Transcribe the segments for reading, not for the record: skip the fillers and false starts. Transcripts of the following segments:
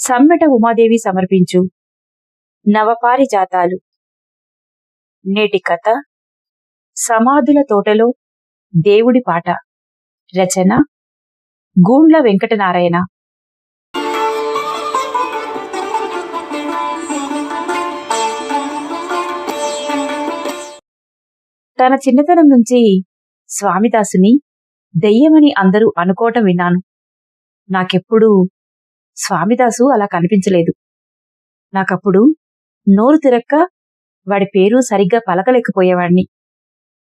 సమ్మెట ఉమాదేవి సమర్పించు నవపారిజాతాలు. నేటి కథ సమాధుల తోటలో దేవుడి పాట. రచన గూండ్ల వెంకటనారాయణ. తన చిన్నతనం నుంచి స్వామిదాసుని దెయ్యమని అందరూ అనుకోవటం విన్నాను. నాకెప్పుడూ స్వామిదాసు అలా కనిపించలేదు. నాకప్పుడు నోరు తిరక్క వాడి పేరు సరిగ్గా పలకలేకపోయేవాణ్ణి.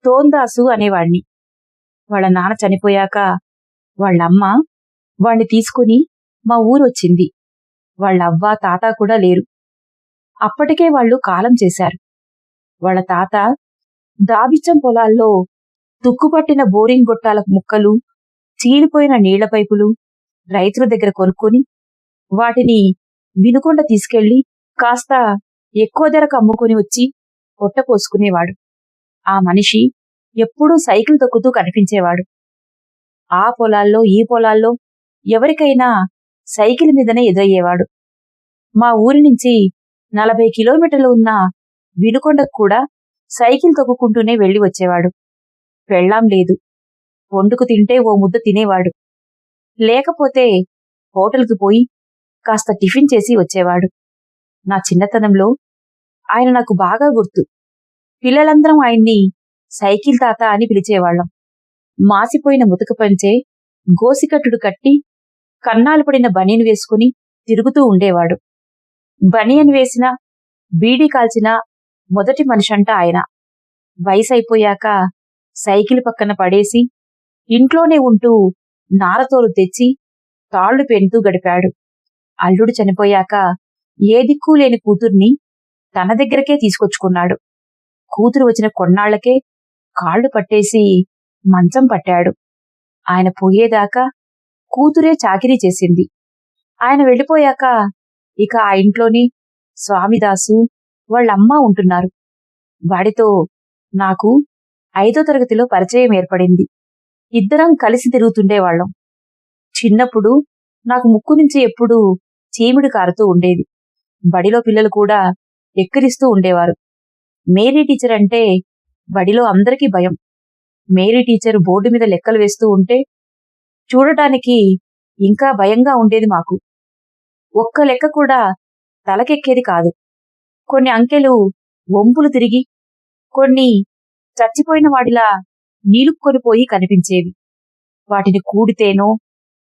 తోందాసు అనేవాణ్ణి. వాళ్ళ నాన్న చనిపోయాక వాళ్ళమ్మ వాణ్ణి తీసుకుని మా ఊరొచ్చింది. వాళ్ళవ్వ తాత కూడా లేరు. అప్పటికే వాళ్ళు కాలం చేశారు. వాళ్ళ తాత దాబిచ్చం పొలాల్లో తుక్కుపట్టిన బోరింగ్ గొట్టాల ముక్కలు, చీలిపోయిన నీళ్ల పైపులు రైతుల దగ్గర కొనుక్కొని వాటిని వినుకొండ తీసుకెళ్లి కాస్త ఎక్కువ ధరకు అమ్ముకుని వచ్చి పొట్టపోసుకునేవాడు. ఆ మనిషి ఎప్పుడూ సైకిల్ తొక్కుతూ కనిపించేవాడు. ఆ పొలాల్లో ఈ పొలాల్లో ఎవరికైనా సైకిల్ మీదనే ఎదురయ్యేవాడు. మా ఊరి నుంచి 40 కిలోమీటర్లు ఉన్న వినుకొండకు కూడా సైకిల్ తొక్కుకుంటూనే వెళ్లి వచ్చేవాడు. పెళ్ళాం లేదు. వండుకు తింటే ఓ ముద్ద తినేవాడు. లేకపోతే హోటల్కి పోయి కాస్త టిఫిన్ చేసి వచ్చేవాడు. నా చిన్నతనంలో ఆయన నాకు బాగా గుర్తు. పిల్లలందరం ఆయన్ని సైకిల్ తాత అని పిలిచేవాళ్లం. మాసిపోయిన ముతక పంచే గోసికట్టుడు కట్టి కన్నాలు పడిన బనీను వేసుకుని తిరుగుతూ ఉండేవాడు. బనియన్ వేసిన బీడీ కాల్చిన మొదటి మనిషంట ఆయన. వయసైపోయాక సైకిల్ పక్కన పడేసి ఇంట్లోనే ఉంటూ నారతోలు తెచ్చి తాళ్లు పెంటూ గడిపాడు. అల్లుడు చనిపోయాక ఏ దిక్కు లేని కూతుర్ని తన దగ్గరకే తీసుకొచ్చుకున్నాడు. కూతురు వచ్చిన కొన్నాళ్లకే కాళ్లు పట్టేసి మంచం పట్టాడు. ఆయన పోయేదాకా కూతురే చాకిరీ చేసింది. ఆయన వెళ్ళిపోయాక ఇక ఆ ఇంట్లోని స్వామిదాసు వాళ్ళమ్మ ఉంటున్నారు. వాడితో నాకు 5వ తరగతిలో పరిచయం ఏర్పడింది. ఇద్దరం కలిసి తిరుగుతుండేవాళ్లం. చిన్నప్పుడు నాకు ముక్కు నుంచి ఎప్పుడూ చీమిడి కారుతూ ఉండేది. బడిలో పిల్లలు కూడా ఎక్కిరిస్తూ ఉండేవారు. మేరీ టీచర్ అంటే బడిలో అందరికీ భయం. మేరీ టీచర్ బోర్డు మీద లెక్కలు వేస్తూ ఉంటే చూడటానికి ఇంకా భయంగా ఉండేది మాకు. ఒక్క లెక్క కూడా తలకెక్కేది కాదు. కొన్ని అంకెలు వంపులు తిరిగి, కొన్ని చచ్చిపోయిన వాడిలా నీలుక్కొనిపోయి కనిపించేవి. వాటిని కూడితేనో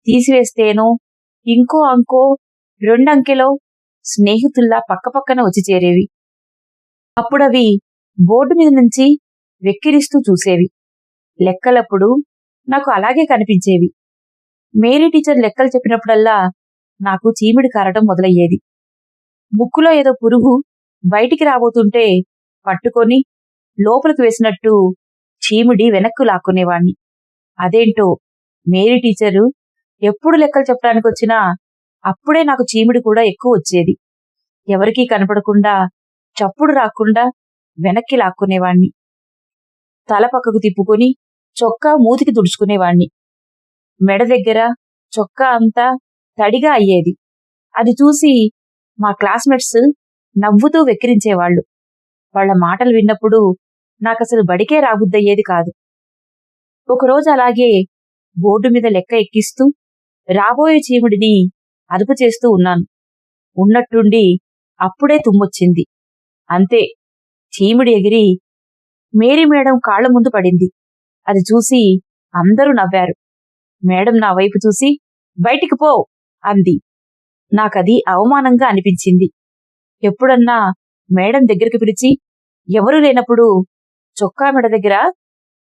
తీసివేస్తేనో ఇంకో అంకో 2 అంకెలో స్నేహితుల్లా పక్కపక్కన వచ్చి చేరేవి. అప్పుడవి బోర్డు మీద నుంచి వెక్కిరిస్తూ చూసేవి. లెక్కలప్పుడు నాకు అలాగే కనిపించేవి. మేరీ టీచర్ లెక్కలు చెప్పినప్పుడల్లా నాకు చీమిడి కారటం మొదలయ్యేది. ముక్కులో ఏదో పురుగు బయటికి రాబోతుంటే పట్టుకొని లోపలికి వేసినట్టు చీమిడి వెనక్కు లాక్కునేవాణ్ణి. అదేంటో మేరీ టీచరు ఎప్పుడు లెక్కలు చెప్పడానికి వచ్చినా అప్పుడే నాకు చీమిడి కూడా ఎక్కువ వచ్చేది. ఎవరికీ కనపడకుండా చప్పుడు రాకుండా వెనక్కి లాక్కునేవాణ్ణి. తల పక్కకు తిప్పుకొని చొక్కా మూతికి తుడుచుకునేవాణ్ణి. మెడ దగ్గర చొక్కా అంతా తడిగా అయ్యేది. అది చూసి మా క్లాస్మేట్స్ నవ్వుతూ వెక్కిరించేవాళ్లు. వాళ్ల మాటలు విన్నప్పుడు నాకసలు బడికే రాబుద్దయ్యేది కాదు. ఒకరోజు అలాగే బోర్డు మీద లెక్క ఎక్కిస్తూ రాబోయే చీమిడిని అదుపు చేస్తూ ఉన్నాను. ఉన్నట్టుండి అప్పుడే తుమ్మొచ్చింది. అంతే, చీమిడి ఎగిరి మేరీ మేడం కాళ్ల ముందు పడింది. అది చూసి అందరూ నవ్వారు. మేడం నా వైపు చూసి బయటికి పో అంది. నాకది అవమానంగా అనిపించింది. ఎప్పుడన్నా మేడం దగ్గరికి పిలిచి ఎవరూ లేనప్పుడు చొక్కా మెడ దగ్గర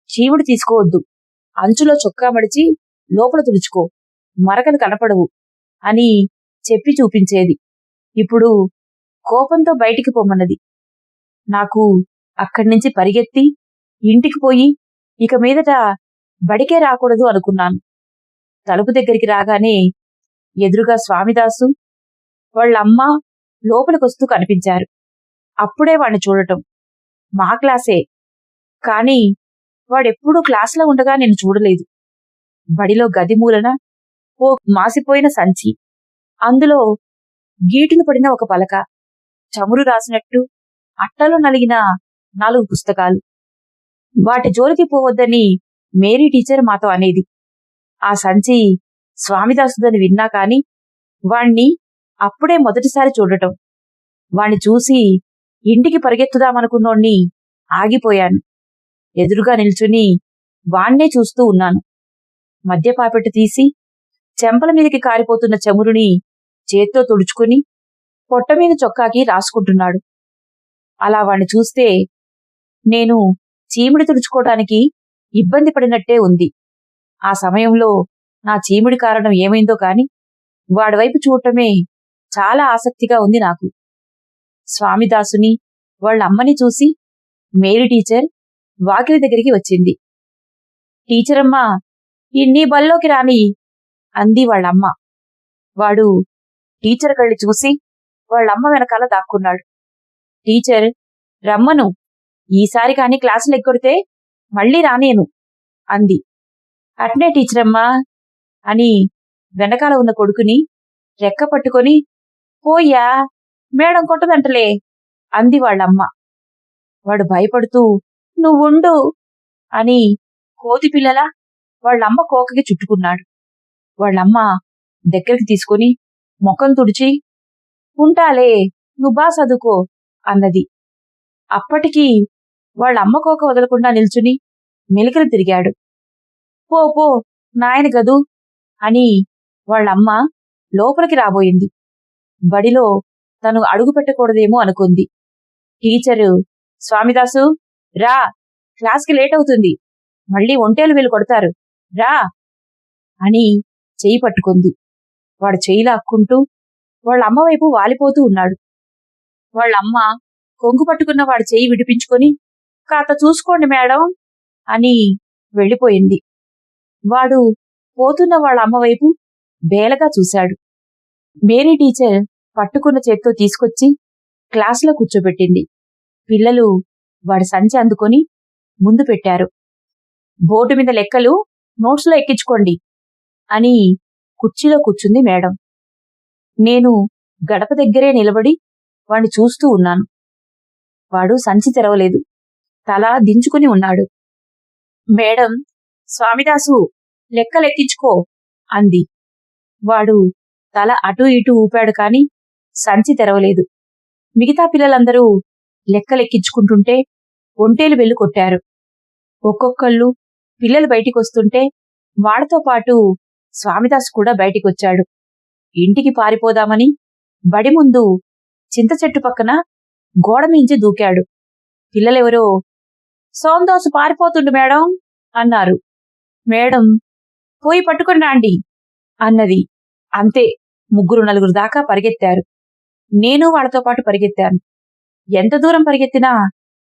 చీమిడి తీసుకోవద్దు, అంచులో చొక్కా మడిచి లోపల తుడుచుకో, మరకలు కనపడవు అని చెప్పి చూపించేది. ఇప్పుడు కోపంతో బయటికి పొమ్మన్నది. నాకు అక్కడ్నుంచి పరిగెత్తి ఇంటికి పోయి ఇక మీదట బడికే రాకూడదు అనుకున్నాను. తలుపు దగ్గరికి రాగానే ఎదురుగా స్వామిదాసు వాళ్ళమ్మ లోపలికొస్తూ కనిపించారు. అప్పుడే వాణ్ణి చూడటం. మా క్లాసే, కాని వాడెప్పుడూ క్లాసులో ఉండగా నేను చూడలేదు. బడిలో గది మూలన ఓ మాసిపోయిన సంచి, అందులో గీటులు పడిన ఒక పలక, చమురు రాసినట్టు అట్టలో నలిగిన 4 పుస్తకాలు. వాటి జోలికి పోవద్దని మేరీ టీచర్ మాతో అనేది. ఆ సంచి స్వామిదాసుదని విన్నా కాని వాణ్ణి అప్పుడే మొదటిసారి చూడటం. వాణ్ణి చూసి ఇంటికి పరిగెత్తుదామనుకున్నోణ్ణి ఆగిపోయాను. ఎదురుగా నిల్చుని వాణ్ణే చూస్తూ ఉన్నాను. మద్యపాపెట్టు తీసి చెంపల మీదకి కారిపోతున్న చమురుని చేత్తో తుడుచుకుని పొట్టమీద చొక్కాకి రాసుకుంటున్నాడు. అలా వాణ్ణి చూస్తే నేను చీమిడి తుడుచుకోవడానికి ఇబ్బంది పడినట్టే ఉంది. ఆ సమయంలో నా చీమిడి కారణం ఏమైందో కాని వాడివైపు చూడటమే చాలా ఆసక్తిగా ఉంది నాకు. స్వామిదాసుని వాళ్ళమ్మని చూసి మేరీ టీచర్ వాకిలి దగ్గరికి వచ్చింది. టీచరమ్మా, ఇన్ని బల్లోకి రాని అంది వాళ్ళమ్మ. వాడు టీచర్ కళ్ళి చూసి వాళ్ళమ్మ వెనకాల దాక్కున్నాడు. టీచర్, రమ్మను, ఈసారి కాని క్లాసులు ఎక్కొడితే మళ్ళీ రానేను అంది. అట్నే టీచరమ్మా అని వెనకాల ఉన్న కొడుకుని రెక్క పట్టుకొని పోయ్యా, మేడం కొట్టదంటలే అంది వాళ్ళమ్మ. వాడు భయపడుతూ నువ్వుండు అని కోతిపిల్లలా వాళ్ళమ్మ కోకకి చుట్టుకున్నాడు. వాళ్ళమ్మ దగ్గరికి తీసుకుని ముఖం తుడిచి ఉంటాలే, నువ్వా చదువుకో అన్నది. అప్పటికి వాళ్ళమ్మ కోక వదలకుండా నిల్చుని మెలికలు తిరిగాడు. పో పో నాయన గదు అని వాళ్ళమ్మ లోపలికి రాబోయింది. బడిలో తను అడుగు పెట్టకూడదేమో అనుకుంది. టీచరు, స్వామిదాసు రా, క్లాస్కి లేట్ అవుతుంది, మళ్ళీ ఒంటేలు వీలు కొడతారు, రా అని చెయ్యి పట్టుకుంది. వాడు చెయ్యి లాక్కుంటూ వాళ్ళమ్మ వైపు వాలిపోతూ ఉన్నాడు. వాళ్ళమ్మ కొంగు పట్టుకున్న వాడి చెయ్యి విడిపించుకొని కాత చూసుకోండి మేడం అని వెళ్ళిపోయింది. వాడు పోతున్న వాళ్ళ అమ్మ వైపు బేలగా చూశాడు. మేరీ టీచర్ పట్టుకున్న చేత్తో తీసుకొచ్చి క్లాసులో కూర్చోబెట్టింది. పిల్లలు వాడి సంచి అందుకొని ముందు పెట్టారు. బోర్డు మీద లెక్కలు నోట్స్లో ఎక్కించుకోండి అని కుర్చీలో కూర్చుంది మేడం. నేను గడప దగ్గరే నిలబడి వాణ్ణి చూస్తూ ఉన్నాను. వాడు సంచి తెరవలేదు, తల దించుకుని ఉన్నాడు. మేడం, స్వామిదాసు లెక్కలెక్కించుకో అంది. వాడు తల అటూ ఇటూ ఊపాడు కాని సంచి తెరవలేదు. మిగతా పిల్లలందరూ లెక్కలెక్కించుకుంటుంటే ఒంటేలు వెళ్ళు కొట్టారు. ఒక్కొక్కళ్ళు పిల్లలు బయటికొస్తుంటే వాళ్లతో పాటు స్వామిదాసు కూడా బయటికొచ్చాడు. ఇంటికి పారిపోదామని బడి ముందు చింత చెట్టు పక్కన గోడ మించి దూకాడు. పిల్లలెవరో సోమదాసు పారిపోతుండు మేడం అన్నారు. మేడం, పోయి పట్టుకుని రాండి అన్నది. అంతే, 3-4 దాకా పరిగెత్తారు. నేను వాళ్ళతో పాటు పరిగెత్తాను. ఎంత దూరం పరిగెత్తినా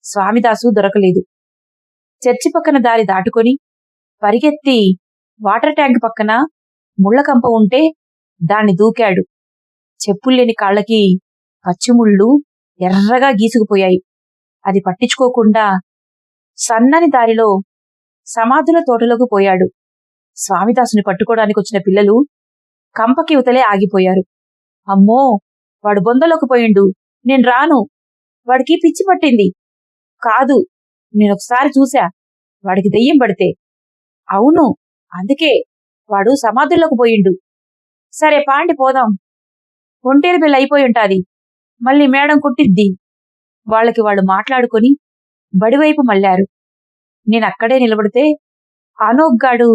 స్వామిదాసు దొరకలేదు. చర్చి పక్కన దారి దాటుకొని పరిగెత్తి వాటర్ ట్యాంక్ పక్కన ముళ్లకంప ఉంటే దాన్ని దూకాడు. చెప్పుల్లేని కాళ్లకి పచ్చిముళ్ళు ఎర్రగా గీసుకుపోయాయి. అది పట్టించుకోకుండా సన్నని దారిలో సమాధుల తోటలోకి పోయాడు. స్వామిదాసుని పట్టుకోవడానికి వచ్చిన పిల్లలు కంపకి ఇవతలే ఆగిపోయారు. అమ్మో, వాడు బొందలోకి పోయిండు, నేను రాను, వాడికి పిచ్చి పట్టింది. కాదు, నేనొకసారి చూశా, వాడికి దెయ్యం పడితే. అవును, అందుకే వాడు సమాధుల్లోకి పోయిండు. సరే పాండి పోదాం, ఒంటేరు బిల్ల అయిపోయి ఉంటాది, మళ్ళీ మేడం కుట్టిద్ది. వాళ్ళకి వాళ్ళు మాట్లాడుకొని బడివైపు మళ్ళారు. నేనక్కడే నిలబడితే అనోగ్గాడు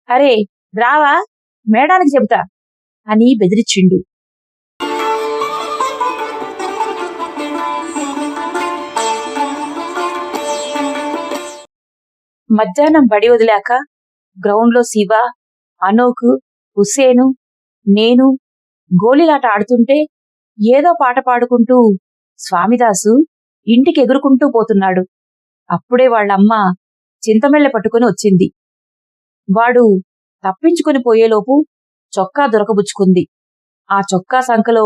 అరే రావా, మేడానికి చెబుతా అని బెదిరిచ్చిండు. మధ్యాహ్నం బడి వదిలాక గ్రౌండ్లో శివ, అనోకు, హుస్సేను, నేను గోళీలాట ఆడుతుంటే ఏదో పాట పాడుకుంటూ స్వామిదాసు ఇంటికి ఎగురుకుంటూ పోతున్నాడు. అప్పుడే వాళ్ళమ్మ చింతమెళ్ళ పట్టుకుని వచ్చింది. వాడు తప్పించుకుని పోయేలోపు చొక్కా దొరకబుచ్చుకుంది. ఆ చొక్కా సంకలో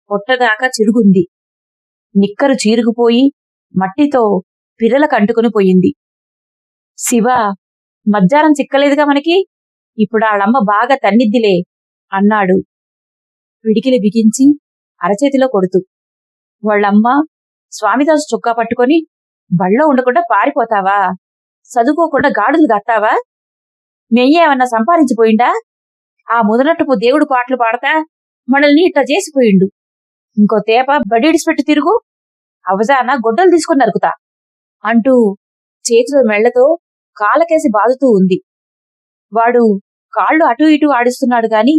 పొట్టదాకా చిరుగుంది. నిక్కరు చీరుకుపోయి మట్టితో పిర్రలకంటుకుని పోయింది. శివ, మధ్యాహ్నం చిక్కలేదుగా మనకి, ఇప్పుడు ఆళ్ళమ్మ బాగా తన్నిద్దిలే అన్నాడు. పిడికిలి బిగించి అరచేతిలో కొడుతూ. వాళ్ళమ్మ స్వామిదాసు చొక్కా పట్టుకొని, బళ్ళో ఉండకుండా పారిపోతావా? చదువుకోకుండా గాడులు గత్తావా? మెయ్యేమన్నా సంపాదించిపోయిండా? ఆ ముదనట్టుకు దేవుడు పాటలు పాడతా మనల్ని ఇట్లా చేసిపోయిండు. ఇంకో తేప బడీడిసిపెట్టి తిరుగు, అవజాన గొడ్డలు తీసుకుని నరుకుతా అంటూ చేతిలో మెళ్లతో కాళ్ళకేసి బాదుతూ ఉంది. వాడు కాళ్ళు అటూ ఇటూ ఆడిస్తున్నాడు గాని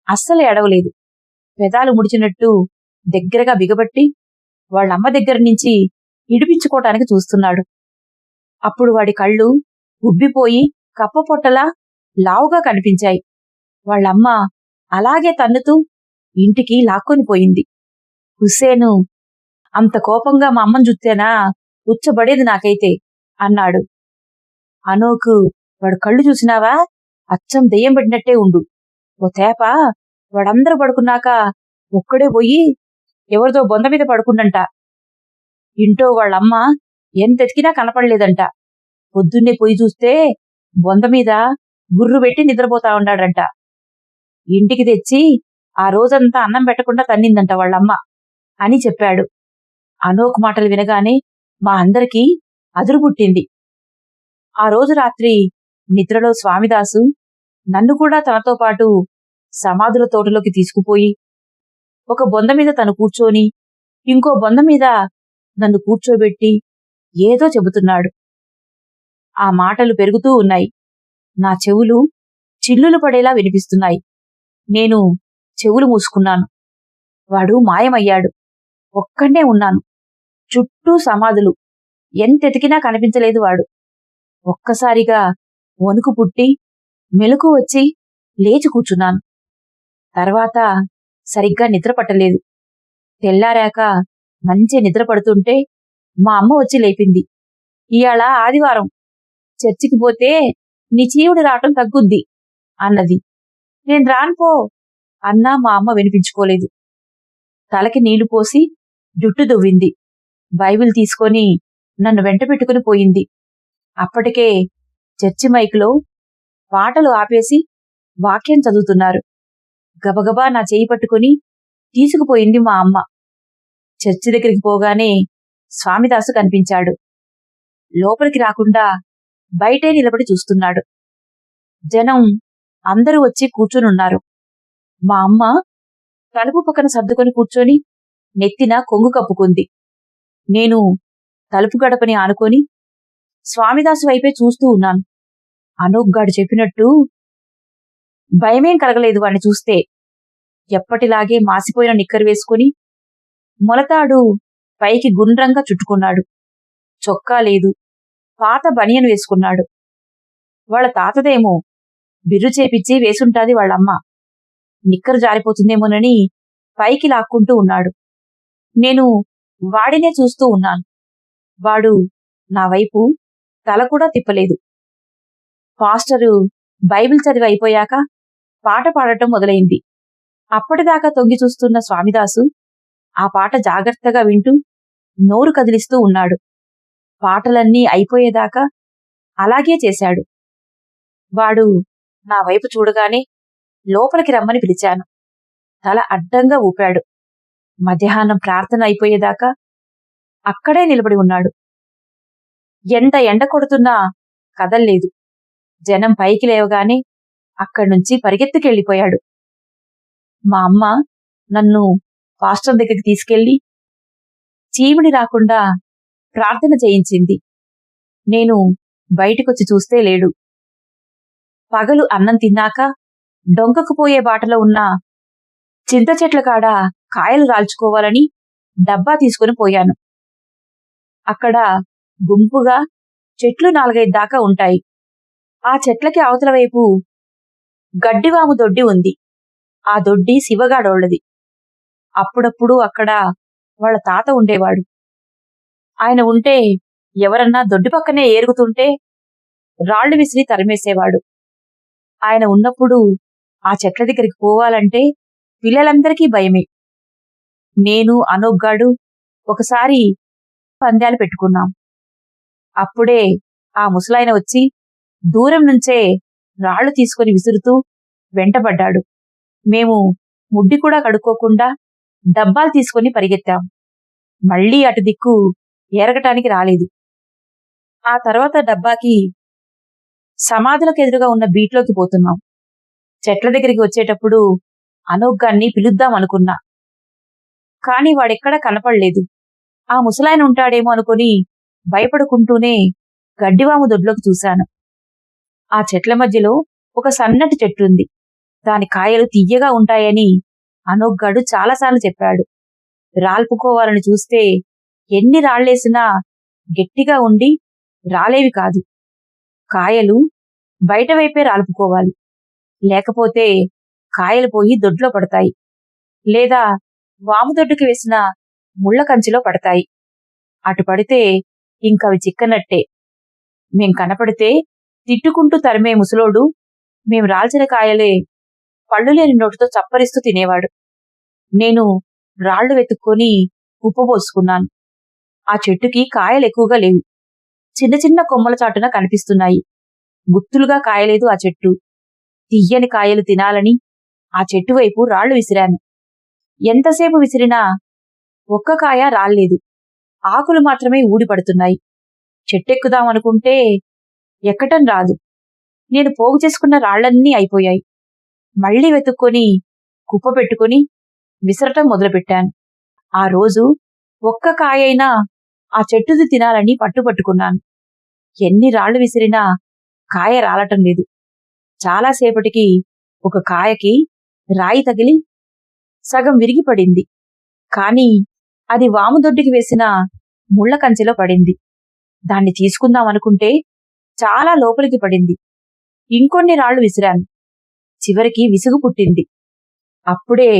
అస్సలు ఎడవలేదు. పెదాలు ముడిచినట్టు దగ్గరగా బిగబట్టి వాళ్ళమ్మ దగ్గర నుంచి ఇడిపించుకోవటానికి చూస్తున్నాడు. అప్పుడు వాడి కళ్ళు ఉబ్బిపోయి కప్పపొట్టలా లావుగా కనిపించాయి. వాళ్ళమ్మ అలాగే తన్నుతూ ఇంటికి లాక్కొని పోయింది. హుస్సేను, అంత కోపంగా మా అమ్మని చూస్తేనా ఉచ్చబడేది నాకైతే అన్నాడు. అనోకు, వాడు కళ్ళు చూసినావా? అచ్చం దెయ్యం పడినట్టే ఉండు. ఓ తేప వాడందరూ పడుకున్నాక ఒక్కడే పోయి ఎవరిదో బొంద మీద పడుకుండంట. ఇంటో వాళ్ళమ్మ ఎంతెతికినా కనపడలేదంట. పొద్దున్నే పోయి చూస్తే బొంద మీద గుర్రు పెట్టి నిద్రపోతా ఉన్నాడంట. ఇంటికి తెచ్చి ఆ రోజంతా అన్నం పెట్టకుండా తన్నిందంట వాళ్ళమ్మ అని చెప్పాడు. అనోక్ మాటలు వినగానే మా అందరికీ అదురు పుట్టింది. ఆ రోజు రాత్రి నిద్రలో స్వామిదాసు నన్ను కూడా తనతో పాటు సమాధుల తోటలోకి తీసుకుపోయి ఒక బొంద మీద తను కూర్చొని ఇంకో బొంద మీద నన్ను కూర్చోబెట్టి ఏదో చెబుతున్నాడు. ఆ మాటలు పెరుగుతూ ఉన్నాయి. నా చెవులు చిల్లులు పడేలా వినిపిస్తున్నాయి. నేను చెవులు మూసుకున్నాను. వాడు మాయమయ్యాడు. ఒక్కడే ఉన్నాను. చుట్టూ సమాధులు. ఎంతెతికినా కనిపించలేదు వాడు. ఒక్కసారిగా వణుకు పుట్టి మెలకు వచ్చి లేచి కూర్చున్నాను. తర్వాత సరిగ్గా నిద్ర పట్టలేదు. తెల్లారాక మంచి నిద్ర పడుతుంటే మా అమ్మ వచ్చి లేపింది. ఇయాళ ఆదివారం, చర్చికి పోతే నీ చీవుడి రావటం తగ్గుద్ది అన్నది. నేను రానుపో అన్నా మా అమ్మ వినిపించుకోలేదు. తలకి నీళ్లు పోసి జుట్టు దువ్వింది. బైబిల్ తీసుకొని నన్ను వెంట పెట్టుకుని పోయింది. అప్పటికే చర్చి మైకులో పాటలు ఆపేసి వాక్యం చదువుతున్నారు. గబగబా నా చేయి పట్టుకుని తీసుకుపోయింది మా అమ్మ. చర్చి దగ్గరికి పోగానే స్వామిదాసు కనిపించాడు. లోపలికి రాకుండా బయటే నిలబడి చూస్తున్నాడు. జనం అందరూ వచ్చి కూర్చునున్నారు. మా అమ్మ తలుపు పక్కన సర్దుకొని కూర్చొని నెత్తిన కొంగు కప్పుకుంది. నేను తలుపు గడపని ఆనుకొని స్వామిదాసు వైపే చూస్తూ ఉన్నాను. అనూప్గాడు చెప్పినట్టు భయమేం కలగలేదు వాణ్ణి చూస్తే. ఎప్పటిలాగే మాసిపోయిన నిక్కరు వేసుకుని మొలతాడు పైకి గుండ్రంగా చుట్టుకున్నాడు. చొక్కా లేదు, పాత బనియను వేసుకున్నాడు. వాళ్ళ తాతదేమో బిర్రు చేపిచ్చి వేసుంటాది వాళ్ళమ్మ. నిక్కరు జారిపోతుందేమోనని పైకి లాక్కుంటూ ఉన్నాడు. నేను వాడినే చూస్తూ ఉన్నాను. వాడు నా వైపు తల కూడా తిప్పలేదు. పాస్టరు బైబిల్ చదివి అయిపోయాక పాట పాడటం మొదలైంది. అప్పటిదాకా తొంగి చూస్తున్న స్వామిదాసు ఆ పాట జాగ్రత్తగా వింటూ నోరు కదిలిస్తూ ఉన్నాడు. పాటలన్నీ అయిపోయేదాకా అలాగే చేశాడు. వాడు నా వైపు చూడగానే లోపలికి రమ్మని పిలిచాను. తల అడ్డంగా ఊపాడు. మధ్యాహ్నం ప్రార్థన అయిపోయేదాకా అక్కడే నిలబడి ఉన్నాడు. ఎంత ఎండ కొడుతున్నా కదల్లేదు. జనం పైకి లేవగానే అక్కడ్నుంచి పరిగెత్తుకెళ్ళిపోయాడు. మా అమ్మ నన్ను పాస్టర్ దగ్గరికి తీసుకెళ్లి చీమిడి రాకుండా ప్రార్థన చేయించింది. నేను బయటికొచ్చి చూస్తే లేడు. పగలు అన్నం తిన్నాక డొంకకు పోయే బాటలో ఉన్న చింత చెట్ల కాడ కాయలు రాల్చుకోవాలని డబ్బా తీసుకుని పోయాను. అక్కడ గుంపుగా చెట్లు 4-5 దాకా ఉంటాయి. ఆ చెట్లకి అవతల వైపు గడ్డివాము దొడ్డి ఉంది. ఆ దొడ్డి శివగాడోళ్లది. అప్పుడప్పుడు అక్కడ వాళ్ళ తాత ఉండేవాడు. ఆయన ఉంటే ఎవరన్నా దొడ్డి పక్కనే ఏరుగుతుంటే రాళ్లు విసిరి తరిమేసేవాడు. ఆయన ఉన్నప్పుడు ఆ చెట్ల దగ్గరికి పోవాలంటే పిల్లలందరికీ భయమే. నేను అనూప్గాడు ఒకసారి పందాలు పెట్టుకున్నాం. అప్పుడే ఆ ముసలాయన వచ్చి దూరం నుంచే రాళ్లు తీసుకుని విసురుతూ వెంటబడ్డాడు. మేము ముడ్డి కూడా కడుక్కోకుండా డబ్బాలు తీసుకుని పరిగెత్తాం. మళ్లీ అటు దిక్కు ఎరగటానికి రాలేదు. ఆ తర్వాత డబ్బాకి సమాధులకు ఎదురుగా ఉన్న బీట్లోకి పోతున్నాం. చెట్ల దగ్గరికి వచ్చేటప్పుడు అనోగ్గాన్ని పిలుద్దామనుకున్నా. కాని వాడెక్కడా కనపడలేదు. ఆ ముసలాయన ఉంటాడేమో అనుకుని భయపడుకుంటూనే గడ్డివాము దొడ్లోకి చూశాను. ఆ చెట్ల మధ్యలో ఒక సన్నటి చెట్టుంది. దాని కాయలు తియ్యగా ఉంటాయని అనోగ్గాడు చాలాసార్లు చెప్పాడు. రాల్పుకోవాలని చూస్తే ఎన్ని రాళ్లేసినా గట్టిగా ఉండి రాలేవి కాదు. కాయలు బయటవైపే రాల్పుకోవాలి. లేకపోతే కాయలు పోయి దొడ్లో పడతాయి, లేదా వాముదొడ్డుకి వేసిన ముళ్ల కంచిలో పడతాయి. అటు పడితే ఇంకవి చిక్కనట్టే. మేం కనపడితే తిట్టుకుంటూ తరిమే ముసలోడు మేం రాల్చిన కాయలే పళ్ళులేని నోటితో చప్పరిస్తూ తినేవాడు. నేను రాళ్లు వెతుక్కొని ఉప్పబోసుకున్నాను. ఆ చెట్టుకి కాయలెక్కువగా లేవు. చిన్న చిన్న కొమ్మల చాటున కనిపిస్తున్నాయి. గుత్తులుగా కాయలేదు ఆ చెట్టు. తియ్యని కాయలు తినాలని ఆ చెట్టు వైపు రాళ్లు విసిరాను. ఎంతసేపు విసిరినా ఒక్క కాయ రాల్లేదు. ఆకులు మాత్రమే ఊడిపడుతున్నాయి. చెట్టెక్కుదామనుకుంటే ఎక్కటం రాదు. నేను పోగు చేసుకున్న రాళ్లన్నీ అయిపోయాయి. మళ్లీ వెతుక్కొని కుప్ప పెట్టుకుని విసరటం మొదలుపెట్టాను. ఆ రోజు ఒక్క కాయైనా ఆ చెట్టుది తినాలని పట్టుపట్టుకున్నాను. ఎన్ని రాళ్లు విసిరినా కాయ రాలటం లేదు. చాలాసేపటికి ఒక కాయకి రాయి తగిలి సగం విరిగిపడింది. కాని అది వాముదొడ్డికి వేసిన ముళ్ల కంచెలో పడింది. దాన్ని తీసుకుందామనుకుంటే చాలా లోపలికి పడింది. ఇంకొన్ని రాళ్లు విసిరాను. చివరికి విసుగు పుట్టింది. అప్పుడే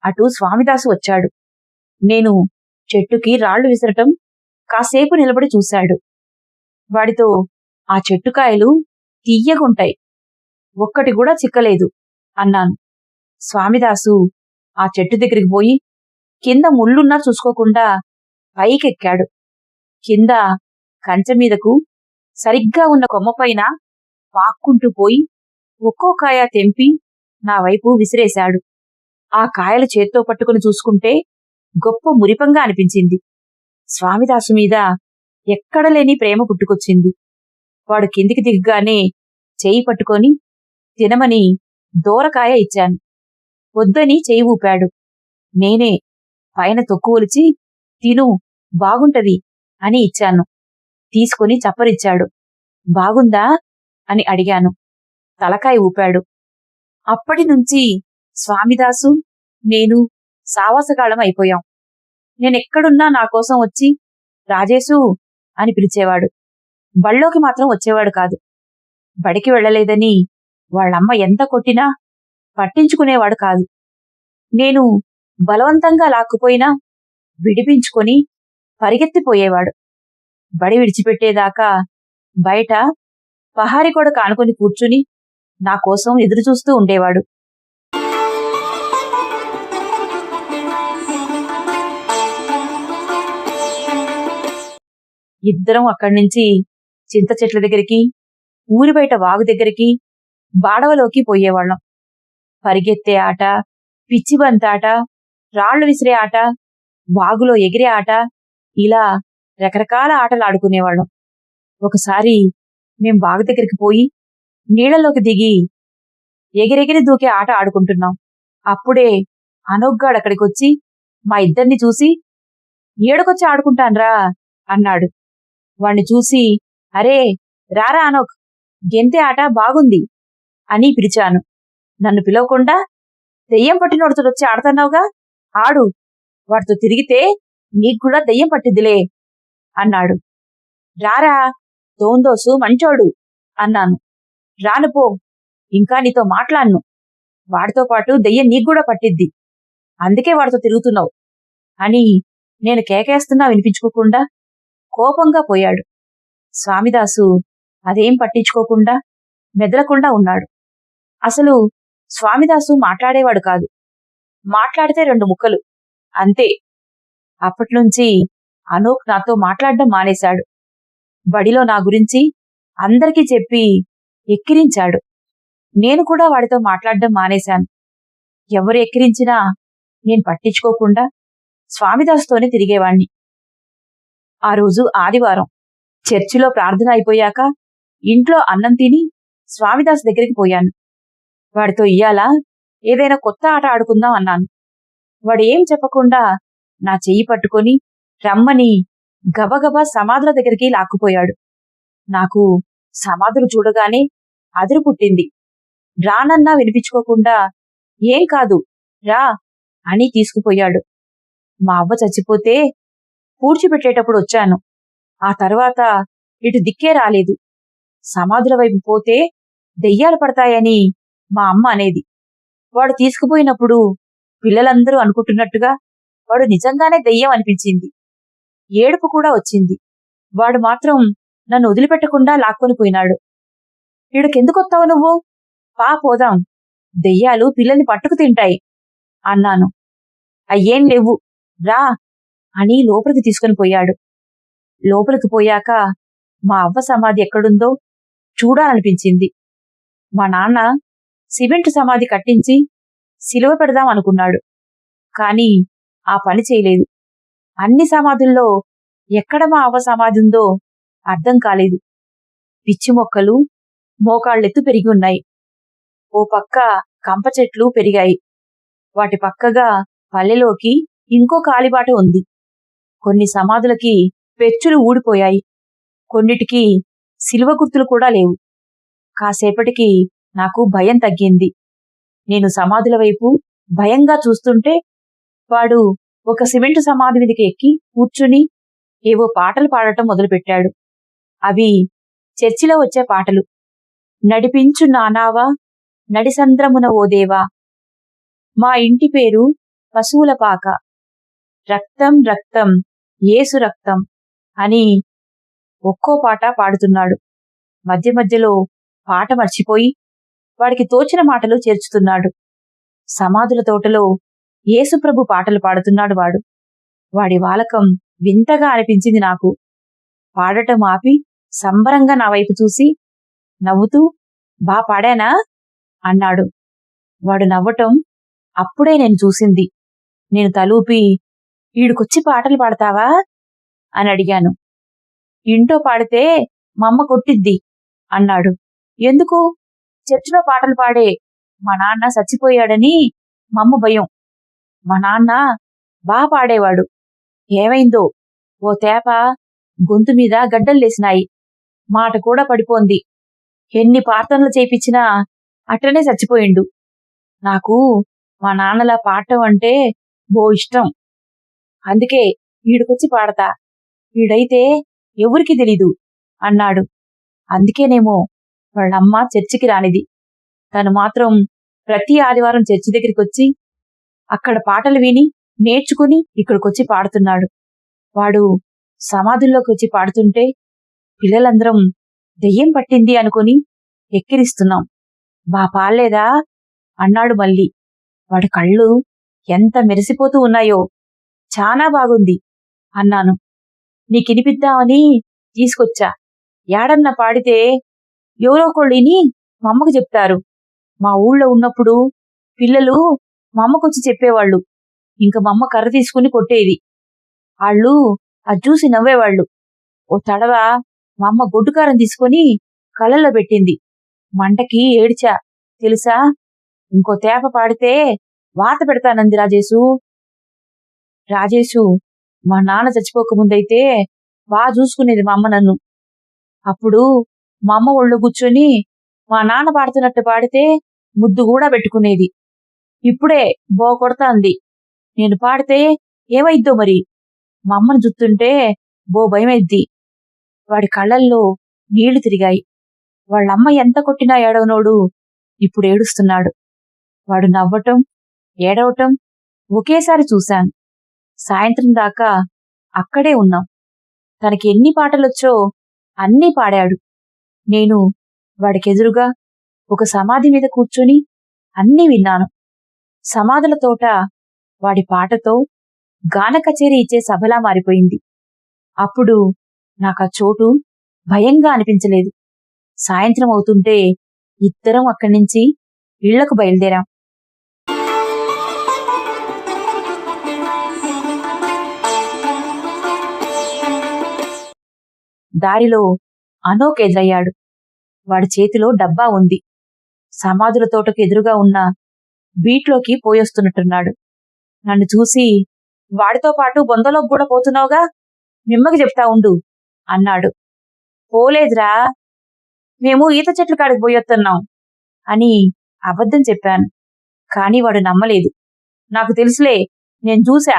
అటు స్వామిదాసు వచ్చాడు. నేను చెట్టుకి రాళ్లు విసరటం కాసేపు నిలబడి చూశాడు. వాడితో, ఆ చెట్టుకాయలు తియ్యగుంటాయి, ఒక్కటి కూడా చిక్కలేదు అన్నాను. స్వామిదాసు ఆ చెట్టు దగ్గరికి పోయి కింద ముళ్ళున్నా చూసుకోకుండా పైకెక్కాడు. కింద కంచె మీదకు సరిగ్గా ఉన్న కొమ్మపైన పాక్కుంటూ పోయి ఒక్కో కాయ తెంపి నా వైపు విసిరేశాడు. ఆ కాయలు చేత్తో పట్టుకుని చూసుకుంటే గొప్ప మురిపంగా అనిపించింది. స్వామిదాసు మీద ఎక్కడలేని ప్రేమ పుట్టుకొచ్చింది. వాడు కిందికి దిగ్గానే చెయ్యి పట్టుకొని తినమని దూరకాయ ఇచ్చాను. వద్దని చెయ్యి ఊపాడు. నేనే పైన తొక్కువలిచి తిను, బాగుంటది అని ఇచ్చాను. తీసుకుని చప్పరిచ్చాడు. బాగుందా అని అడిగాను. తలకాయ ఊపాడు. అప్పటినుంచి స్వామిదాసు నేను సావాసగాళం అయిపోయాం. నేనెక్కడున్నా నా కోసం వచ్చి రాజేశు అని పిలిచేవాడు. బళ్ళోకి మాత్రం వచ్చేవాడు కాదు. బడికి వెళ్లలేదని వాళ్ళమ్మ ఎంత కొట్టినా పట్టించుకునేవాడు కాదు. నేను బలవంతంగా లాక్కుపోయినా విడిపించుకొని పరిగెత్తిపోయేవాడు. బడి విడిచిపెట్టేదాకా బయట పహారి కూడా కానుకొని కూర్చుని నా కోసం ఎదురుచూస్తూ ఉండేవాడు. ఇద్దరం అక్కడ్నుంచి చింత చెట్ల దగ్గరికి, ఊరి బయట వాగు దగ్గరికి, బాడవలోకి పోయేవాళ్ళం. పరిగెత్తే ఆట, పిచ్చిబంతాట, రాళ్లు విసిరే ఆట, వాగులో ఎగిరే ఆట, ఇలా రకరకాల ఆటలు ఆడుకునేవాళ్ళం. ఒకసారి మేం వాగు దగ్గరికి పోయి నీళ్లలోకి దిగి ఎగిరెగిరి దూకే ఆట ఆడుకుంటున్నాం. అప్పుడే అనోగ్గాడక్కడికొచ్చి మా ఇద్దరిని చూసి, ఏడకొచ్చి ఆడుకుంటాన్రా అన్నాడు. వాణ్ణి చూసి, అరే రారా అనోక్, గెంతే ఆట బాగుంది అని పిలిచాను. నన్ను పిలవకుండా దెయ్యం పట్టినోడుతోడొచ్చి ఆడుతున్నావుగా, ఆడు, వాడితో తిరిగితే నీక్కూడా దెయ్యం పట్టిద్దిలే అన్నాడు. రారా తోందోసు మంచోడు అన్నాను. రానుపో, ఇంకా నీతో మాట్లాడ్ను, వాడితో పాటు దెయ్యం నీక్కూడా పట్టిద్ది, అందుకే వాడితో తిరుగుతున్నావు అని నేను కేకేస్తున్నా వినిపించుకోకుండా కోపంగా పోయాడు. స్వామిదాసు అదేం పట్టించుకోకుండా మెదలకుండా ఉన్నాడు. అసలు స్వామిదాసు మాట్లాడేవాడు కాదు. మాట్లాడితే 2 ముక్కలు అంతే. అప్పట్నుంచి అనూప్ నాతో మాట్లాడడం మానేశాడు. బడిలో నా గురించి అందరికీ చెప్పి ఎక్కిరించాడు. నేను కూడా వాడితో మాట్లాడడం మానేశాను. ఎవరు ఎక్కిరించినా నేను పట్టించుకోకుండా స్వామిదాసుతోనే తిరిగేవాణ్ణి. ఆ రోజు ఆదివారం. చర్చిలో ప్రార్థన అయిపోయాక ఇంట్లో అన్నం తిని స్వామిదాస్ దగ్గరికి పోయాను. వాడితో ఇయ్యాలా ఏదైనా కొత్త ఆట ఆడుకుందాం అన్నాను. వాడు ఏం చెప్పకుండా నా చెయ్యి పట్టుకొని రమ్మని గబగబా సమాధుల దగ్గరికి లాక్కుపోయాడు. నాకు సమాధులు చూడగానే అదురు పుట్టింది. రానన్నా వినిపించుకోకుండా ఏం కాదు రా అని తీసుకుపోయాడు. మా అవ్వ చచ్చిపోతే పూడ్చిపెట్టేటప్పుడు వచ్చాను. ఆ తర్వాత ఇటు దిక్కే రాలేదు. సమాధుల వైపు పోతే దెయ్యాలు పడతాయని మా అమ్మ అనేది. వాడు తీసుకుపోయినప్పుడు పిల్లలందరూ అనుకుంటున్నట్టుగా వాడు నిజంగానే దెయ్యం అనిపించింది. ఏడుపు కూడా వచ్చింది. వాడు మాత్రం నన్ను వదిలిపెట్టకుండా లాక్కొని పోయినాడు. ఈడకెందుకొత్తావు నువ్వు? పోదాం, దెయ్యాలు పిల్లల్ని పట్టుకు తింటాయి అన్నాను. అయ్యేం లేవు రా అని లోపలికి తీసుకుని పోయాడు. లోపలికి పోయాక మా అవ్వ సమాధి ఎక్కడుందో చూడాలనిపించింది. మా నాన్న సిమెంట్ సమాధి కట్టించి సిలువ పెడదాం అనుకున్నాడు. కాని ఆ పని చేయలేదు. అన్ని సమాధుల్లో ఎక్కడ మా అవ్వ సమాధి ఉందో అర్థం కాలేదు. పిచ్చి మొక్కలు మోకాళ్ళెత్తు పెరిగి ఉన్నాయి. ఓ పక్క కంప చెట్లు పెరిగాయి. వాటి పక్కగా పల్లెలోకి ఇంకో కాలిబాట ఉంది. కొన్ని సమాధులకి పెచ్చులు ఊడిపోయాయి. కొన్నిటికి సిలువ గుర్తులు కూడా లేవు. కాసేపటికి నాకు భయం తగ్గింది. నేను సమాధుల వైపు భయంగా చూస్తుంటే వాడు ఒక సిమెంటు సమాధి మీదకి ఎక్కి కూర్చుని ఏవో పాటలు పాడటం మొదలుపెట్టాడు. అవి చర్చిలో వచ్చే పాటలు. నడిపించు నానావా నడిసంద్రమున ఓదేవా, మా ఇంటి పేరు పశువుల పాక, రక్తం రక్తం యేసు రక్తం అని ఒక్కో పాట పాడుతున్నాడు. మధ్య మధ్యలో పాట మర్చిపోయి వాడికి తోచిన మాటలు చేర్చుతున్నాడు. సమాధుల తోటలో యేసుప్రభు పాటలు పాడుతున్నాడు వాడు. వాడి వాలకం వింతగా అనిపించింది నాకు. పాడటం ఆపి సంబరంగా నా వైపు చూసి నవ్వుతూ బా పాడానా అన్నాడు. వాడు నవ్వటం అప్పుడే నేను చూసింది. నేను తలూపి ఈడుకొచ్చి పాటలు పాడతావా అని అడిగాను. ఇంట్లో పాడితే మా అమ్మ కొట్టిద్ది అన్నాడు. ఎందుకు? చర్చిలో పాటలు పాడే మా నాన్న చచ్చిపోయాడని మా అమ్మ భయం. మా నాన్న బాగా పాడేవాడు. ఏమైందో ఓ తేప గొంతు మీద గడ్డల్లేసినాయి. మాట కూడా పడిపోంది. ఎన్ని ప్రార్థనలు చేయించినా అట్లనే చచ్చిపోయిండు. నాకు మా నాన్నలా పాడటం అంటే బో ఇష్టం. అందుకే ఈడుకొచ్చి పాడతా. ఈడైతే ఎవరికి తెలీదు అన్నాడు. అందుకేనేమో వాళ్ళమ్మ చర్చికి రానిది. తను మాత్రం ప్రతి ఆదివారం చర్చి దగ్గరికి వచ్చి అక్కడ పాటలు విని నేర్చుకుని ఇక్కడికొచ్చి పాడుతున్నాడు. వాడు సమాధుల్లోకి వచ్చి పాడుతుంటే పిల్లలందరం దెయ్యం పట్టింది అనుకుని ఎక్కిరిస్తున్నాం. బా పాలేదా అన్నాడు మళ్ళీ. వాడి కళ్ళు ఎంత మెరిసిపోతూ ఉన్నాయో. చాలా బాగుంది అన్నాను. నీకినిపిద్దామని తీసుకొచ్చా. యాడన్నా పాడితే ఎవరో కొళ్ళిని మా అమ్మకు చెప్తారు. మా ఊళ్ళో ఉన్నప్పుడు పిల్లలు మా అమ్మకొచ్చి చెప్పేవాళ్ళు. ఇంక మా అమ్మ కర్ర తీసుకుని కొట్టేది. వాళ్ళు అది చూసి నవ్వేవాళ్ళు. ఓ తడవ మా అమ్మ గొడ్డుకారం తీసుకొని కళ్ళల్లో పెట్టింది. మంటకి ఏడ్చా తెలుసా. ఇంకో తేప పాడితే వాత పెడతానంది రాజేశు మా నాన్న చచ్చిపోకముందైతే బాగా చూసుకునేది మా అమ్మ నన్ను. అప్పుడు మా అమ్మ ఒళ్ళు కూర్చొని మా నాన్న పాడుతున్నట్టు పాడితే ముద్దు కూడా పెట్టుకునేది. ఇప్పుడే బో కొడతాంది. నేను పాడితే ఏమైద్దో మరి. మా అమ్మను చూస్తుంటే బో భయమైద్ది. వాడి కళ్ళల్లో నీళ్లు తిరిగాయి. వాళ్ళమ్మ ఎంత కొట్టినా ఏడవనోడు ఇప్పుడు ఏడుస్తున్నాడు. వాడు నవ్వటం ఏడవటం ఒకేసారి చూశాను. సాయంత్రం దాకా అక్కడే ఉన్నాం. తనకి ఎన్ని పాటలొచ్చో అన్నీ పాడాడు. నేను వాడికెదురుగా ఒక సమాధి మీద కూర్చొని అన్నీ విన్నాను. సమాధుల తోట వాడి పాటతో గాన కచేరీ ఇచ్చే సభలా మారిపోయింది. అప్పుడు నాకా చోటు భయంగా అనిపించలేదు. సాయంత్రం అవుతుంటే ఇద్దరం అక్కడి నుంచి ఇళ్లకు బయలుదేరాం. దారిలో అనోక్ ఎదురయ్యాడు. వాడి చేతిలో డబ్బా ఉంది. సమాధుల తోటకు ఎదురుగా ఉన్న బీట్లోకి పోయొస్తున్నట్టున్నాడు. నన్ను చూసి, వాడితో పాటు బొందలోకి కూడా పోతున్నావుగా, మిమ్మకి చెప్తా ఉండు అన్నాడు. పోలేదురా, మేము ఈత చెట్ల కాడికి పోయొస్తున్నాం అని అబద్ధం చెప్పాను. కాని వాడు నమ్మలేదు. నాకు తెలుసులే, నేను చూశా,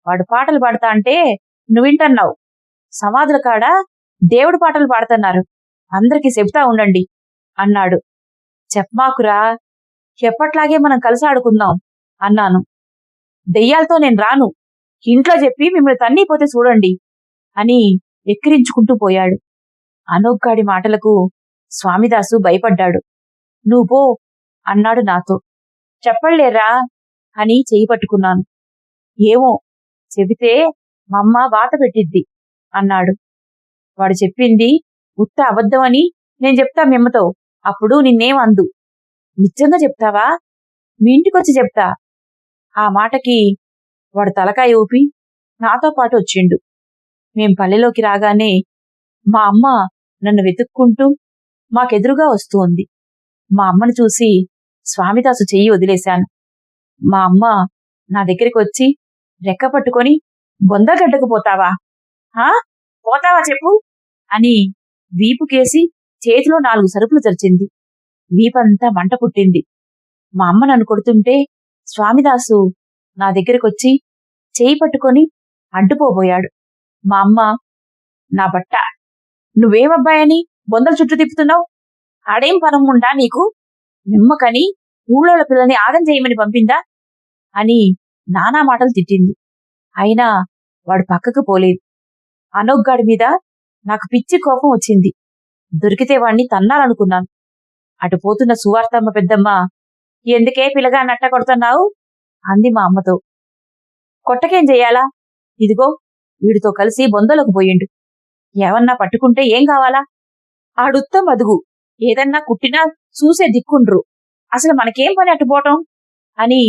వాడు పాటలు పాడతా అంటే నువ్వింటన్నావు. సమాధుల కాడ దేవుడి పాటలు పాడుతున్నారు, అందరికీ చెప్తా ఉండండి అన్నాడు. చెప్పమాకురా, ఎప్పట్లాగే మనం కలిసి ఆడుకుందాం అన్నాను. దెయ్యాలతో నేను రాను, ఇంట్లో చెప్పి మిమ్మల్ని తన్నీపోతే చూడండి అని ఎక్కిరించుకుంటూ పోయాడు. అనోగ్గాడి మాటలకు స్వామిదాసు భయపడ్డాడు. నువ్వు పో అన్నాడు నాతో. చెప్పలేరా అని చెయ్యి పట్టుకున్నాను. ఏమో, చెబితే మమ్మ వాత పెట్టిద్ది అన్నాడు. వాడు చెప్పింది ఉత్త అబద్ధమని నేను చెప్తా మిమ్మతో, అప్పుడు నిన్నేం అందు. నిజంగా చెప్తావా? మీ ఇంటికొచ్చి చెప్తా. ఆ మాటకి వాడు తలకాయ ఊపి నాతో పాటు వచ్చిండు. మేం పల్లెలోకి రాగానే మా అమ్మ నన్ను వెతుక్కుంటూ మాకెదురుగా వస్తూ ఉంది. మా అమ్మను చూసి స్వామిదాసు చెయ్యి వదిలేశాను. మా అమ్మ నా దగ్గరికి వచ్చి రెక్క పట్టుకొని, బొందగడ్డకు పోతావా? పోతావా చెప్పు అని వీపుకేసి చేతిలో 4 సరుపులు తెరిచింది. వీపంతా మంట పుట్టింది. మా అమ్మ నన్ను కొడుతుంటే స్వామిదాసు నా దగ్గరికొచ్చి చేయి పట్టుకొని అడ్డుపోబోయాడు. మా అమ్మ, నా బట్ట, నువ్వేమబ్బాయని బొందల చుట్టూ తిప్పుతున్నావు? ఆడేం పనముండా నీకు? నిమ్మకని ఊళ్ళోళ్ళ పిల్లని ఆగం చేయమని పంపిందా అని నానా మాటలు తిట్టింది. అయినా వాడు పక్కకు పోలేదు. అనోగ్గాడి మీద నాకు పిచ్చి కోపం వచ్చింది. దొరికితే వాణ్ణి తన్నాలనుకున్నాను. అటు పోతున్న సువార్తమ్మ పెద్దమ్మ, ఎందుకే పిల్లగా నట్ట కొడుతున్నావు అంది మా అమ్మతో. కొట్టకేం చెయ్యాలా? ఇదిగో, వీడితో కలిసి బొందలోకి పోయిండు. ఏమన్నా పట్టుకుంటే ఏం కావాలా? ఆడుత్త మదుగు, ఏదన్నా కుట్టినా చూసే దిక్కుండ్రు. అసలు మనకేం పని అట్టుపోవటం అని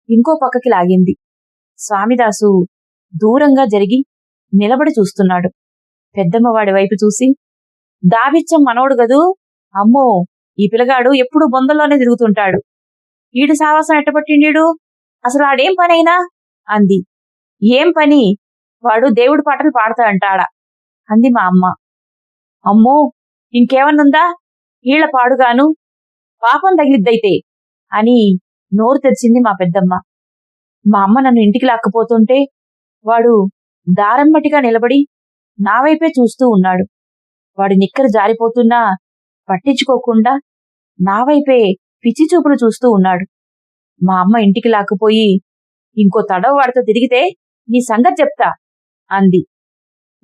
ఇంకో పక్కకి లాగింది. స్వామిదాసు దూరంగా జరిగి నిలబడి చూస్తున్నాడు. పెద్దమ్మవాడి వైపు చూసి, దావిచ్చం మనోడు గదు, అమ్మో, ఈ పిల్లగాడు ఎప్పుడు బొందల్లోనే తిరుగుతుంటాడు. ఈడు సావాసం ఎట్టపట్టిండీడు, అసలు ఆడేం పనైనా అంది. ఏం పని? వాడు దేవుడి పాటలు పాడతా అంటాడా అంది మా అమ్మ. అమ్మో, ఇంకేమన్నుందా? ఈళ్ల పాడుగాను, పాపం తగిలిద్దైతే అని నోరు తెరిచింది మా పెద్దమ్మ. మా అమ్మ నన్ను ఇంటికి లాక్కుపోతుంటే వాడు దారంబటిగా నిలబడి నా వైపే చూస్తూ ఉన్నాడు. వాడి నిక్కరు జారిపోతున్నా పట్టించుకోకుండా నా వైపే పిచ్చి చూపులు చూస్తూ ఉన్నాడు. మా అమ్మ ఇంటికి లాక్కుపోయి, ఇంకో తడవ వాడితో తిరిగితే నీ సంగతి చెప్తా అంది.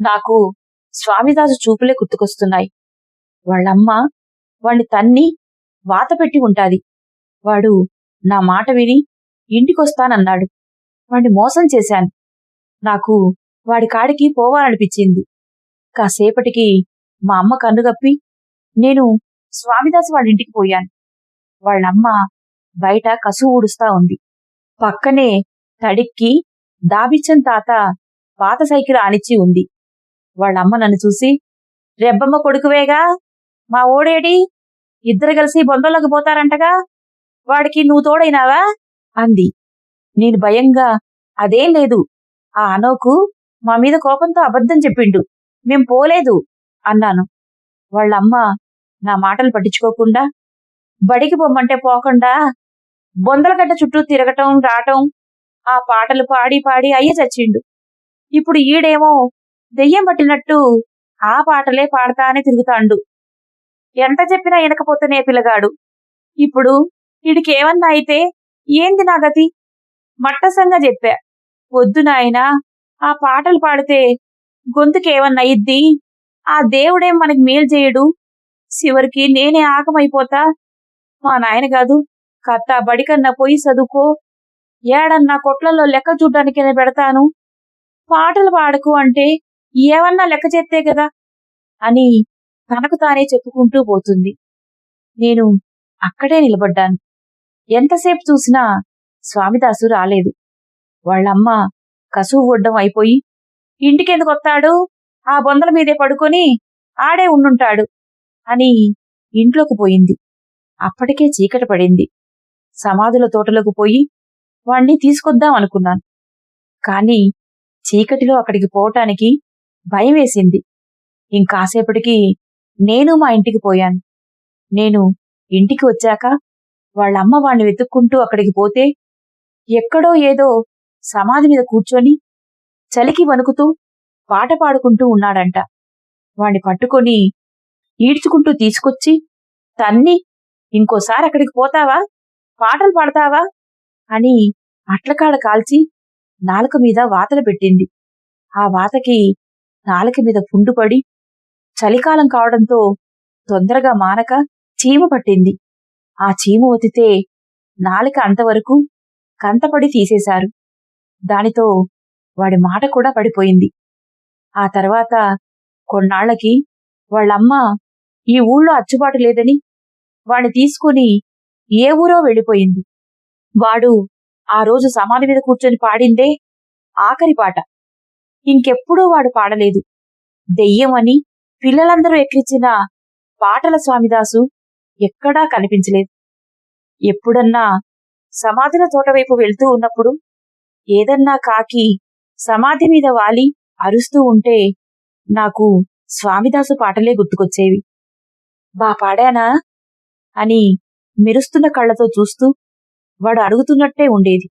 నాకు స్వామిదాసు చూపులే గుర్తుకొస్తున్నాయి. వాళ్ళమ్మ వాణ్ణి తన్ని వాత పెట్టి ఉంటాది. వాడు నా మాట విని ఇంటికొస్తానన్నాడు. వాణ్ణి మోసం చేశాను. నాకు వాడి కాడికి పోవాలనిపించింది. కాసేపటికి మా అమ్మ కన్నుగప్పి నేను స్వామిదాసు వాళ్ళింటికి పోయాను. వాళ్ళమ్మ బయట కసువు ఊడుస్తా ఉంది. పక్కనే తడిక్కి దాబిచ్చన్ తాత పాత సైకిల్ ఆనిచ్చి ఉంది. వాళ్ళమ్మ నన్ను చూసి, రెబ్బమ్మ కొడుకువేగా, మా ఓడేడి? ఇద్దరు కలిసి బొందలోకి పోతారంటగా, వాడికి నువ్వు తోడైనావా అంది. నేను భయంగా, అదేం లేదు, ఆ అనోకు మా మీద కోపంతో అబద్ధం చెప్పిండు, మేం పోలేదు అన్నాను. వాళ్ళమ్మ నా మాటలు పట్టించుకోకుండా, బడికి పొమ్మంటే పోకుండా బొందలగడ్డ చుట్టూ తిరగటం రావటం, ఆ పాటలు పాడి పాడి అయ్య చచ్చిండు. ఇప్పుడు ఈడేమో దెయ్యం పట్టినట్టు ఆ పాటలే పాడతానే తిరుగుతాండు. ఎంత చెప్పినా వినకపోతేనే పిల్లగాడు. ఇప్పుడు ఈడికేమన్నా అయితే ఏంది నా గతి? మట్టసంగా చెప్పా, వద్దు నాయనా, ఆ పాటలు పాడితే గొంతుకేమన్నా ఇద్ది, ఆ దేవుడేం మనకి మేలు చేయడు, చివరికి నేనే ఆకమైపోతా. మా నాయన కాదు, కత్త బడికన్నా పోయి చదువుకో, ఏడన్నా కొట్లలో లెక్క చూడ్డానికైనా పెడతాను, పాటలు పాడకు అంటే ఏమన్నా లెక్క చేస్తే కదా అని తనకు తానే చెప్పుకుంటూ పోతుంది. నేను అక్కడే నిలబడ్డాను. ఎంతసేపు చూసినా స్వామిదాసు రాలేదు. వాళ్ళమ్మ కసువు ఒడ్డం అయిపోయి, ఇంటికెందుకు వస్తాడు, ఆ బొందల మీదే పడుకొని ఆడే ఉండుంటాడు అని ఇంట్లోకి పోయింది. అప్పటికే చీకటి పడింది. సమాధుల తోటలోకి పోయి వాణ్ణి తీసుకొద్దాం అనుకున్నాను. కాని చీకటిలో అక్కడికి పోవటానికి భయం వేసింది. ఇంకాసేపటికి నేను మా ఇంటికి పోయాను. నేను ఇంటికి వచ్చాక వాళ్ళమ్మ వాణ్ణి వెతుక్కుంటూ అక్కడికి పోతే ఎక్కడో ఏదో సమాధి మీద కూర్చొని చలికి వణుకుతూ పాట పాడుకుంటూ ఉన్నాడంట. వాణ్ణి పట్టుకొని ఈడ్చుకుంటూ తీసుకొచ్చి తన్ని, ఇంకోసారి అక్కడికి పోతావా, పాటలు పాడతావా అని అట్లకాడ కాల్చి నాలుక మీద వాతలు పెట్టింది. ఆ వాతకి నాలుక మీద పుండుపడి చలికాలం కావడంతో తొందరగా మానక చీమ పట్టింది. ఆ చీమ ఒతితే నాలుక అంతవరకు కంతపడి తీసేశారు. దానితో వాడి మాట కూడా పడిపోయింది. ఆ తర్వాత కొన్నాళ్లకి వాళ్ళమ్మ ఈ ఊళ్ళో అచ్చుబాటు లేదని వాణ్ణి తీసుకుని ఏ ఊరో వెళ్ళిపోయింది. వాడు ఆ రోజు సమాధి మీద కూర్చొని పాడిందే ఆఖరి పాట. ఇంకెప్పుడూ వాడు పాడలేదు. దెయ్యమని పిల్లలందరూ ఎక్కించిన పాటల స్వామిదాసు ఎక్కడా కనిపించలేదు. ఎప్పుడన్నా సమాధుల తోటవైపు వెళ్తూ ఉన్నప్పుడు ఏదన్నా కాకి సమాధి మీద వాలి అరుస్తూ ఉంటే నాకు స్వామిదాసు పాటలే గుర్తుకొచ్చేవి. బా పాడానా అని మెరుస్తున్న కళ్లతో చూస్తూ వాడు అడుగుతున్నట్టే ఉండేది.